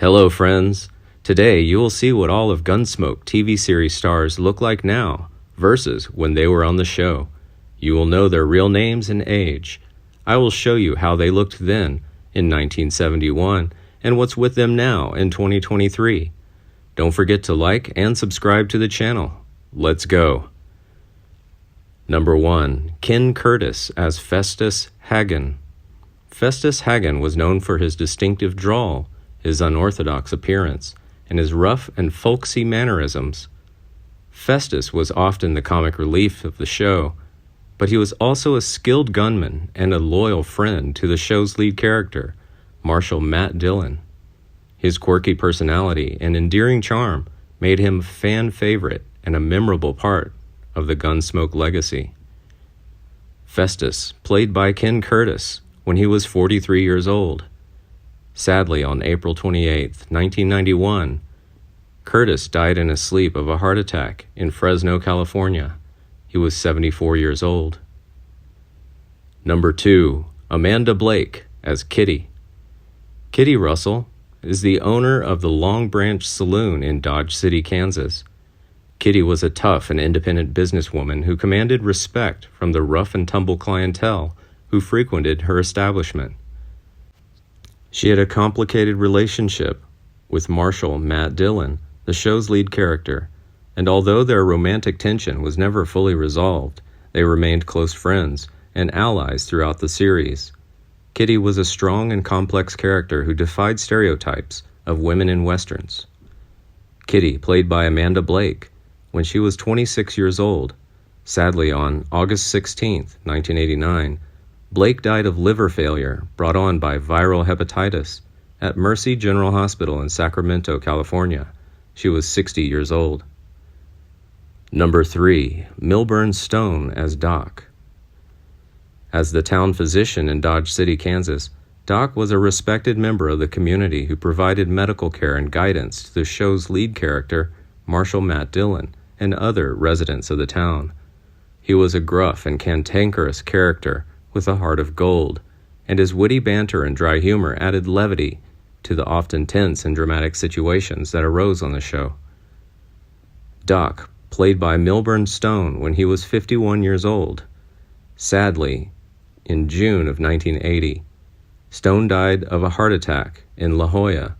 Hello, friends. Today, you will see what all of Gunsmoke TV series stars look like now versus when they were on the show. You will know their real names and age. I will show you how they looked then in 1971 and what's with them now in 2023. Don't forget to like and subscribe to the channel. Let's go. Number 1. Ken Curtis as Festus Hagen. Festus Hagen was known for his distinctive drawl, his unorthodox appearance, and his rough and folksy mannerisms. Festus was often the comic relief of the show, but he was also a skilled gunman and a loyal friend to the show's lead character, Marshal Matt Dillon. His quirky personality and endearing charm made him a fan favorite and a memorable part of the Gunsmoke legacy. Festus, played by Ken Curtis, when he was 43 years old. Sadly, on April 28, 1991, Curtis died in his sleep of a heart attack in Fresno, California. He was 74 years old. Number 2. Amanda Blake as Kitty. Kitty Russell is the owner of the Long Branch Saloon in Dodge City, Kansas. Kitty was a tough and independent businesswoman who commanded respect from the rough-and-tumble clientele who frequented her establishment. She had a complicated relationship with Marshal Matt Dillon, the show's lead character, and although their romantic tension was never fully resolved, they remained close friends and allies throughout the series. Kitty was a strong and complex character who defied stereotypes of women in westerns. Kitty, played by Amanda Blake, when she was 26 years old. Sadly, on August 16, 1989, Blake died of liver failure brought on by viral hepatitis at Mercy General Hospital in Sacramento, California. She was 60 years old. Number 3. Milburn Stone as Doc. As the town physician in Dodge City, Kansas, Doc was a respected member of the community who provided medical care and guidance to the show's lead character, Marshal Matt Dillon, and other residents of the town. He was a gruff and cantankerous character with a heart of gold, and his witty banter and dry humor added levity to the often tense and dramatic situations that arose on the show. Doc, played by Milburn Stone when he was 51 years old. Sadly, in June of 1980, Stone died of a heart attack in La Jolla.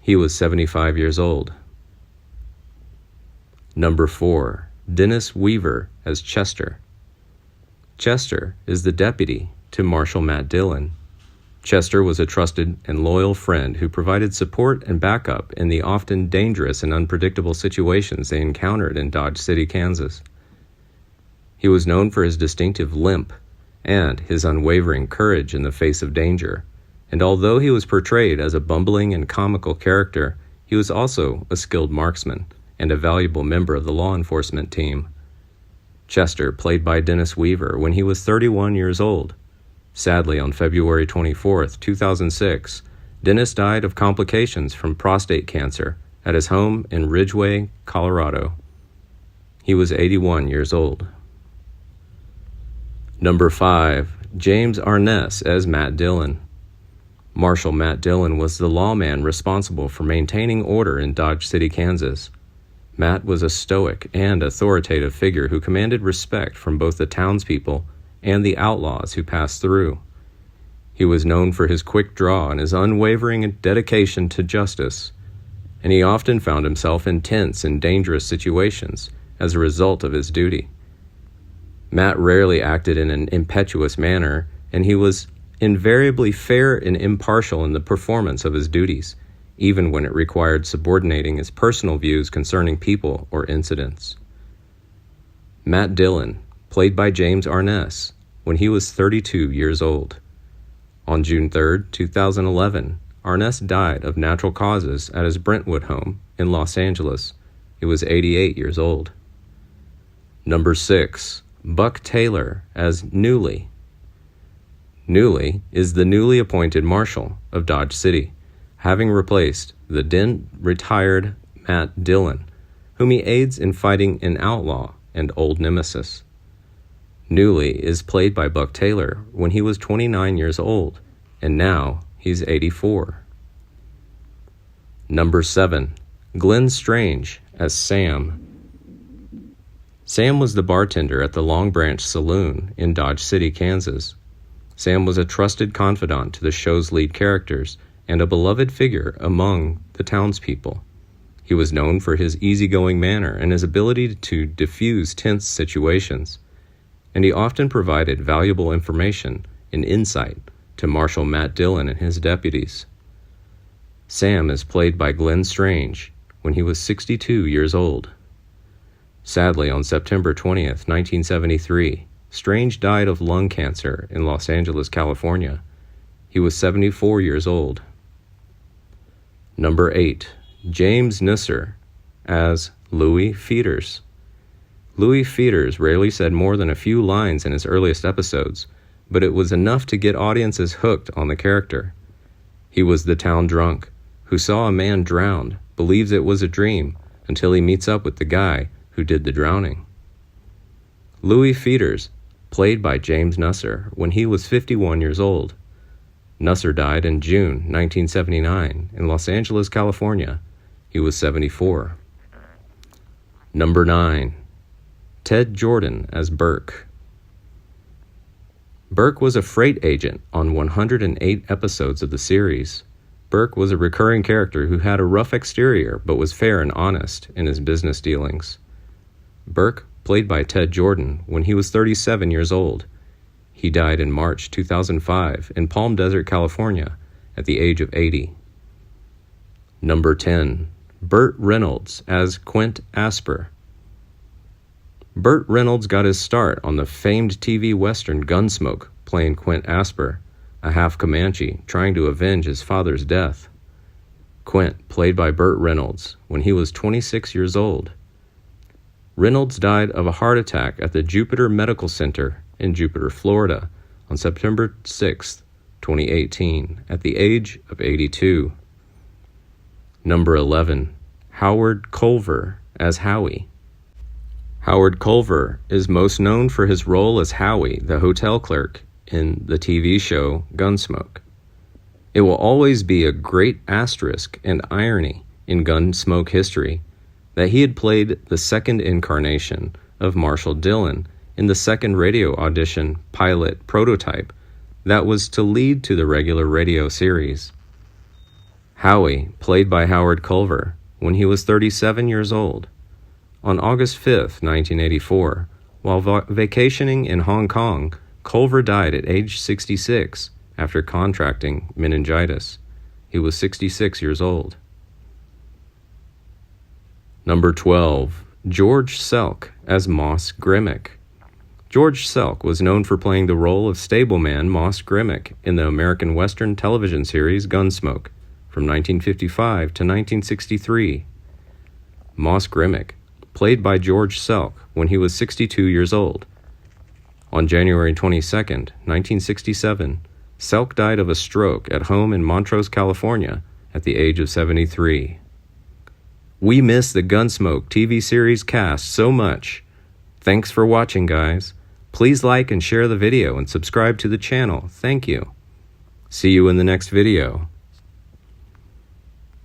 He was 75 years old. Number 4. Dennis Weaver as Chester. Chester is the deputy to Marshal Matt Dillon. Chester was a trusted and loyal friend who provided support and backup in the often dangerous and unpredictable situations they encountered in Dodge City, Kansas. He was known for his distinctive limp and his unwavering courage in the face of danger, and although he was portrayed as a bumbling and comical character, he was also a skilled marksman and a valuable member of the law enforcement team. Chester, played by Dennis Weaver when he was 31 years old. Sadly, on February 24, 2006, Dennis died of complications from prostate cancer at his home in Ridgway, Colorado. He was 81 years old. Number 5. James Arness as Matt Dillon. Marshal Matt Dillon was the lawman responsible for maintaining order in Dodge City, Kansas. Matt was a stoic and authoritative figure who commanded respect from both the townspeople and the outlaws who passed through. He was known for his quick draw and his unwavering dedication to justice, and he often found himself in tense and dangerous situations as a result of his duty. Matt rarely acted in an impetuous manner, and he was invariably fair and impartial in the performance of his duties, even when it required subordinating his personal views concerning people or incidents. Matt Dillon, played by James Arness, when he was 32 years old. On June 3, 2011, Arness died of natural causes at his Brentwood home in Los Angeles. He was 88 years old. Number 6. Buck Taylor as Newly. Newly is the newly appointed Marshal of Dodge City, having replaced the then retired Matt Dillon, whom he aids in fighting an outlaw and old nemesis. Newly is played by Buck Taylor when he was 29 years old, and now he's 84. Number 7. Glenn Strange as Sam. Sam was the bartender at the Long Branch Saloon in Dodge City, Kansas. Sam was a trusted confidant to the show's lead characters and a beloved figure among the townspeople. He was known for his easygoing manner and his ability to diffuse tense situations, and he often provided valuable information and insight to Marshal Matt Dillon and his deputies. Sam is played by Glenn Strange when he was 62 years old. Sadly, on September 20th, 1973, Strange died of lung cancer in Los Angeles, California. He was 74 years old. Number 8. Jamesusser as Louis Feeders. Louis Feeders rarely said more than a few lines in his earliest episodes, but it was enough to get audiences hooked on the character. He was the town drunk who saw a man drowned, believes it was a dream, until he meets up with the guy who did the drowning. Louis Feeders, played by Jamesusser when he was 51 years old. Nusser died in June 1979 in Los Angeles, California. He was 74. Number 9. Ted Jordan as Burke. Burke was a freight agent on 108 episodes of the series. Burke was a recurring character who had a rough exterior but was fair and honest in his business dealings. Burke, played by Ted Jordan when he was 37 years old. He died in March 2005 in Palm Desert, California, at the age of 80. Number 10. Burt Reynolds as Quint Asper. Burt Reynolds got his start on the famed TV western Gunsmoke, playing Quint Asper, a half Comanche trying to avenge his father's death. Quint, played by Burt Reynolds when he was 26 years old. Reynolds died of a heart attack at the Jupiter Medical Center in Jupiter, Florida, on September 6, 2018, at the age of 82. Number 11. Howard Culver as Howie. Howard Culver is most known for his role as Howie, the hotel clerk, in the TV show Gunsmoke. It will always be a great asterisk and irony in Gunsmoke history that he had played the second incarnation of Marshal Dillon in the second radio audition pilot prototype that was to lead to the regular radio series. Howie, played by Howard Culver when he was 37 years old. On August 5, 1984, while vacationing in Hong Kong, Culver died at age 66 after contracting meningitis. He was 66 years old. Number 12. George Selk as Moss Grimmick. George Selk was known for playing the role of stableman Moss Grimmick in the American Western television series Gunsmoke from 1955 to 1963. Moss Grimmick, played by George Selk when he was 62 years old. On January 22, 1967, Selk died of a stroke at home in Montrose, California, at the age of 73. We miss the Gunsmoke TV series cast so much. Thanks for watching, guys. Please like and share the video and subscribe to the channel. Thank you. See you in the next video.